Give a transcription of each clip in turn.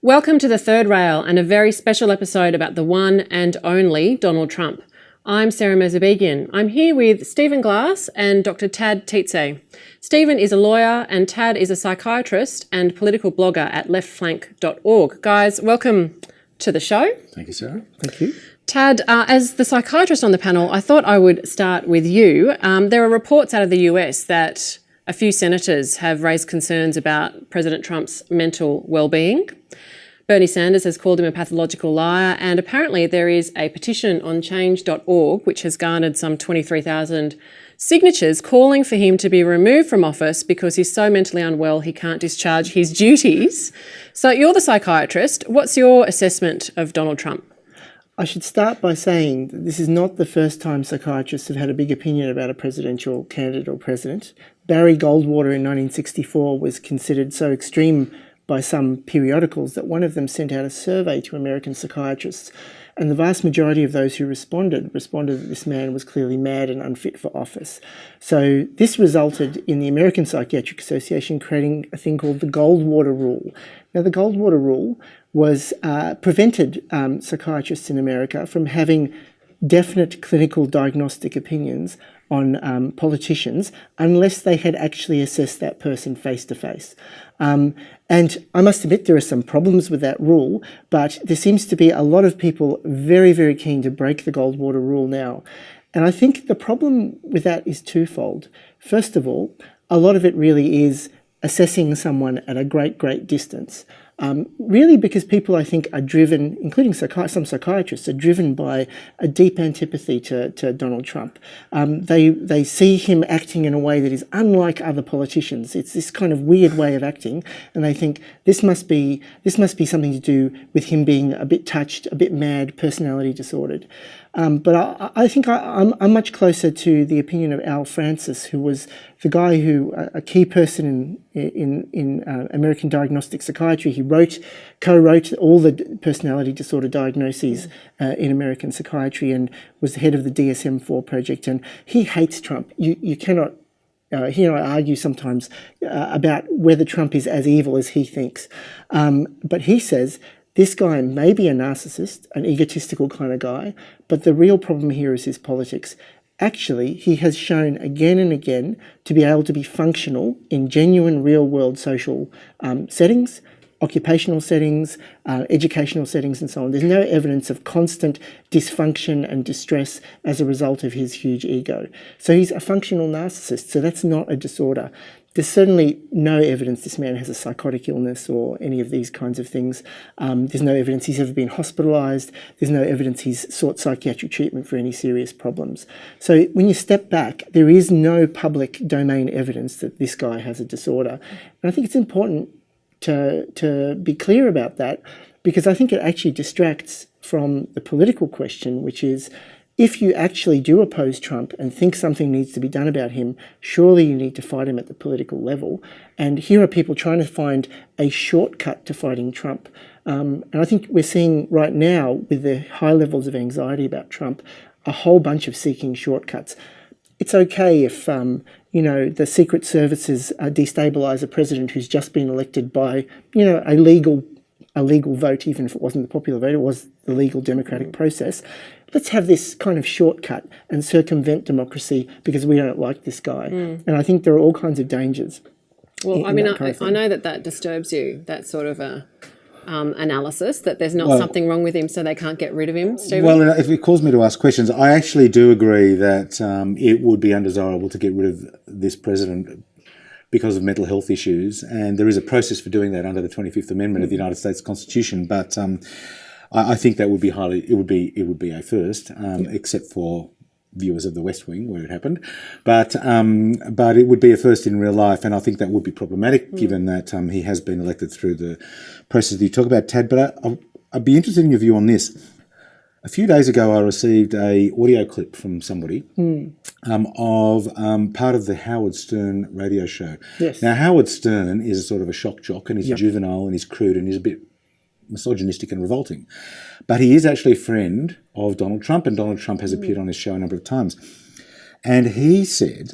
Welcome to The Third Rail and a very special episode about the one and only Donald Trump. I'm Sera. I'm here with Stephen Glass and Dr. Tad Tietze. Stephen is a lawyer and Tad is a psychiatrist and political blogger at leftflank.org. Guys, welcome to the show. Thank you, Sera. Thank you. Tad, as the psychiatrist on the panel, I thought I would start with you. There are reports out of the US that a few senators have raised concerns about President Trump's mental well-being. Bernie Sanders has called him a pathological liar, and apparently there is a petition on change.org which has garnered some 23,000 signatures calling for him to be removed from office because he's so mentally unwell he can't discharge his duties. So you're the psychiatrist. What's your assessment of Donald Trump? I should start by saying that this is not the first time psychiatrists have had a big opinion about a presidential candidate or president. Barry Goldwater in 1964 was considered so extreme by some periodicals that one of them sent out a survey to American psychiatrists, and the vast majority of those who responded that this man was clearly mad and unfit for office. So this resulted in the American Psychiatric Association creating a thing called the Goldwater Rule. Now, the Goldwater Rule was prevented psychiatrists in America from having definite clinical diagnostic opinions on politicians unless they had actually assessed that person face to face. And I must admit there are some problems with that rule, but there seems to be a lot of people very, very keen to break the Goldwater Rule now. And I think the problem with that is twofold. First of all, a lot of it really is assessing someone at a great, great distance. Really because people, I think, are driven, including some psychiatrists, are driven by a deep antipathy to Donald Trump. They see him acting in a way that is unlike other politicians. It's this kind of weird way of acting, and they think this must be something to do with him being a bit touched, a bit mad, personality disordered. But I think I'm much closer to the opinion of Al Francis, who was the guy who, a key person in American diagnostic psychiatry. He co-wrote all the personality disorder diagnoses in American psychiatry and was the head of the DSM-4 project. And he hates Trump. You cannot. He and I argue sometimes about whether Trump is as evil as he thinks. But he says this guy may be a narcissist, an egotistical kind of guy, but the real problem here is his politics. Actually, he has shown again and again to be able to be functional in genuine real-world social settings, occupational settings, educational settings, and so on. There's no evidence of constant dysfunction and distress as a result of his huge ego. So he's a functional narcissist, so that's not a disorder. There's certainly no evidence this man has a psychotic illness or any of these kinds of things. There's no evidence he's ever been hospitalised. There's no evidence he's sought psychiatric treatment for any serious problems. So when you step back, there is no public domain evidence that this guy has a disorder. And I think it's important to be clear about that, because I think it actually distracts from the political question, which is, if you actually do oppose Trump and think something needs to be done about him, surely you need to fight him at the political level. And here are people trying to find a shortcut to fighting Trump. And I think we're seeing right now, with the high levels of anxiety about Trump, a whole bunch of seeking shortcuts. It's okay if, the Secret Services destabilise a president who's just been elected by, a legal vote, even if it wasn't the popular vote, it was the legal democratic process. Let's have this kind of shortcut and circumvent democracy because we don't like this guy. And I think there are all kinds of dangers. Well, I know that disturbs you, that sort of a analysis, that there's not something wrong with him so they can't get rid of him, Stephen? Well, if it calls me to ask questions, I actually do agree that it would be undesirable to get rid of this president because of mental health issues, and there is a process for doing that under the 25th Amendment of the United States Constitution. But I think that would be it would be a first, except for viewers of The West Wing where it happened. But it would be a first in real life, and I think that would be problematic given that he has been elected through the process that you talk about, Tad. But I'd be interested in your view on this. A few days ago, I received a audio clip from somebody of part of the Howard Stern radio show. Yes. Now, Howard Stern is a sort of a shock jock, and he's juvenile and he's crude and he's a bit misogynistic and revolting. But he is actually a friend of Donald Trump, and Donald Trump has appeared on his show a number of times. And he said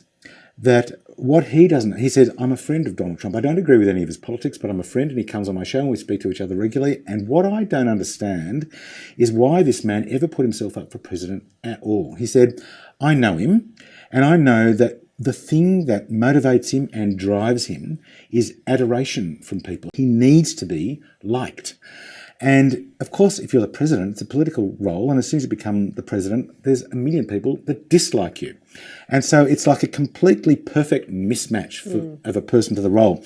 that what he doesn't, he says, I'm a friend of Donald Trump. I don't agree with any of his politics, but I'm a friend, and he comes on my show and we speak to each other regularly. And what I don't understand is why this man ever put himself up for president at all. He said, I know him, and I know that the thing that motivates him and drives him is adoration from people. He needs to be liked. And of course, if you're the president, it's a political role. And as soon as you become the president, there's a million people that dislike you. And so it's like a completely perfect mismatch of a person to the role.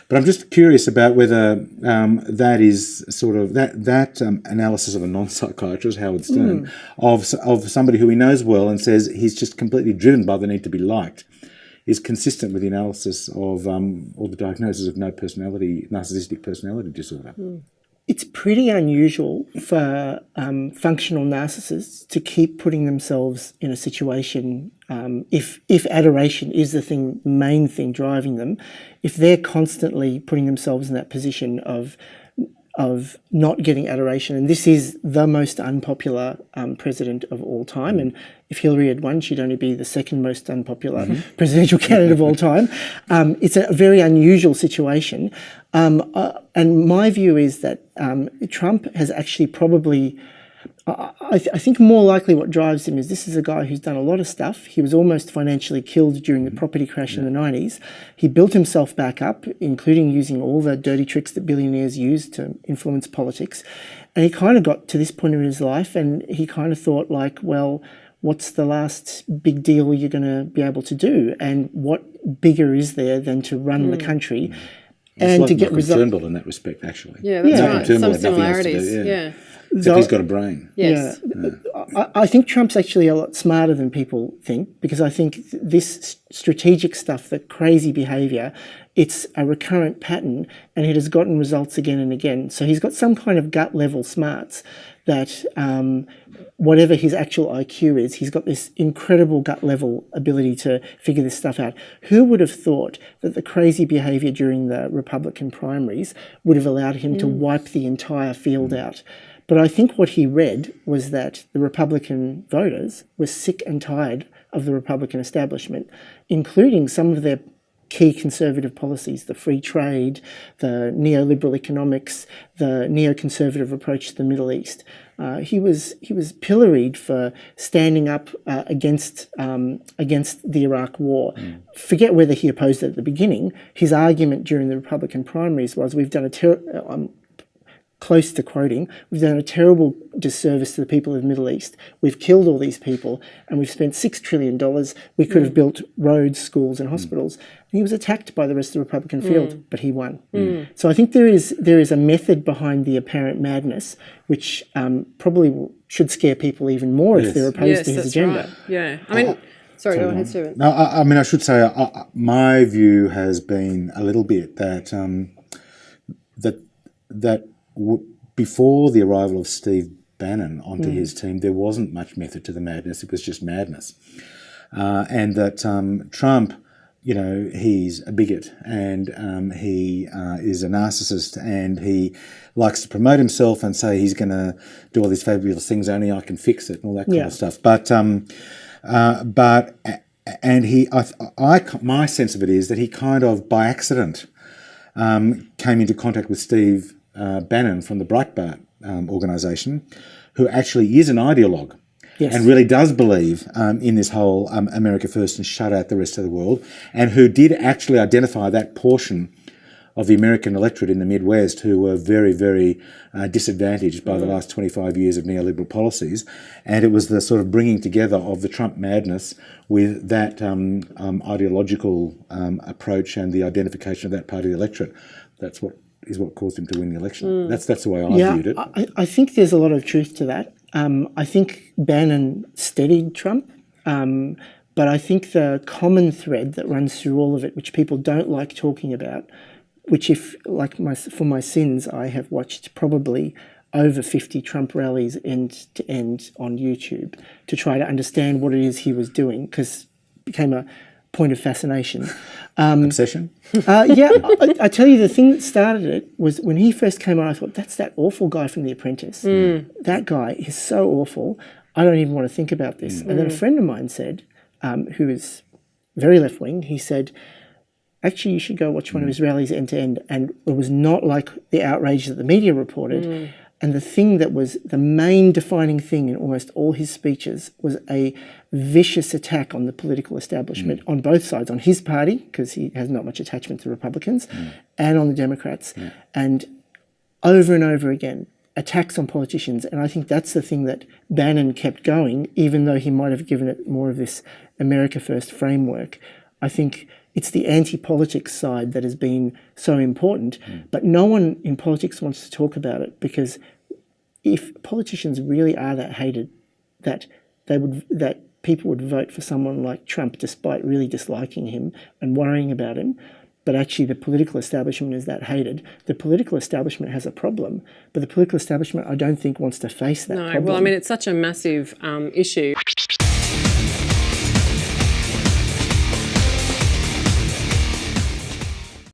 But I'm just curious about whether that is sort of that analysis of a non-psychiatrist, Howard Stern, of somebody who he knows well and says he's just completely driven by the need to be liked, is consistent with the analysis of or the diagnosis of narcissistic personality disorder. It's pretty unusual for functional narcissists to keep putting themselves in a situation, if adoration is the main thing driving them, if they're constantly putting themselves in that position of not getting adoration, and this is the most unpopular president of all time, and if Hillary had won, she'd only be the second most unpopular presidential candidate of all time. It's a very unusual situation. And my view is that Trump has actually probably, I think more likely what drives him is this is a guy who's done a lot of stuff. He was almost financially killed during the property crash in the 90s. He built himself back up, including using all the dirty tricks that billionaires use to influence politics. And he kind of got to this point in his life and he kind of thought like, well, what's the last big deal you're going to be able to do? And what bigger is there than to run the country and like to get results? Turnbull in that respect, actually. Yeah, that's right. Turnbull Some similarities. Yeah. Except he's got a brain. Yes. I think Trump's actually a lot smarter than people think, because I think this strategic stuff, the crazy behaviour, it's a recurrent pattern and it has gotten results again and again. So he's got some kind of gut level smarts that whatever his actual IQ is, he's got this incredible gut level ability to figure this stuff out. Who would have thought that the crazy behaviour during the Republican primaries would have allowed him to wipe the entire field out? But I think what he read was that the Republican voters were sick and tired of the Republican establishment, including some of their key conservative policies, the free trade, the neoliberal economics, the neoconservative approach to the Middle East. He was pilloried for standing up against the Iraq War. Forget whether he opposed it at the beginning. His argument during the Republican primaries was, we've done close to quoting, we've done a terrible disservice to the people of the Middle East. We've killed all these people and we've spent $6 trillion. We could have built roads, schools and hospitals. And he was attacked by the rest of the Republican field, but he won. So I think there is a method behind the apparent madness, which probably should scare people even more if they're opposed to his agenda. Right. Yeah. I mean, sorry, go ahead, Stephen. No, I mean, I should say my view has been a little bit that before the arrival of Steve Bannon onto his team, there wasn't much method to the madness. It was just madness. And that Trump, he's a bigot and he is a narcissist and he likes to promote himself and say he's going to do all these fabulous things, only I can fix it and all that kind of stuff. My sense of it is that he kind of, by accident, came into contact with Steve Bannon from the Breitbart organisation, who actually is an ideologue and really does believe in this whole America First and shut out the rest of the world, and who did actually identify that portion of the American electorate in the Midwest who were very, very disadvantaged by the last 25 years of neoliberal policies. And it was the sort of bringing together of the Trump madness with that ideological approach and the identification of that part of the electorate. That's what caused him to win the election. That's the way I viewed it. I think there's a lot of truth to that. I think Bannon steadied Trump, but I think the common thread that runs through all of it, which people don't like talking about, which for my sins, I have watched probably over 50 Trump rallies end to end on YouTube to try to understand what it is he was doing, because it became a point of fascination. Obsession? I tell you, the thing that started it was when he first came on, I thought, that's that awful guy from The Apprentice. That guy is so awful. I don't even want to think about this. And then a friend of mine said, who is very left-wing, he said, actually, you should go watch one of his rallies end to end. And it was not like the outrage that the media reported. And the thing that was the main defining thing in almost all his speeches was a vicious attack on the political establishment on both sides, on his party, because he has not much attachment to Republicans, and on the Democrats. And over again, attacks on politicians. And I think that's the thing that Bannon kept going, even though he might have given it more of this America First framework. I think it's the anti-politics side that has been so important, but no one in politics wants to talk about it, because if politicians really are that hated that people would vote for someone like Trump despite really disliking him and worrying about him, but actually the political establishment is that hated, the political establishment has a problem, but the political establishment I don't think wants to face that problem. Well, I mean, it's such a massive issue.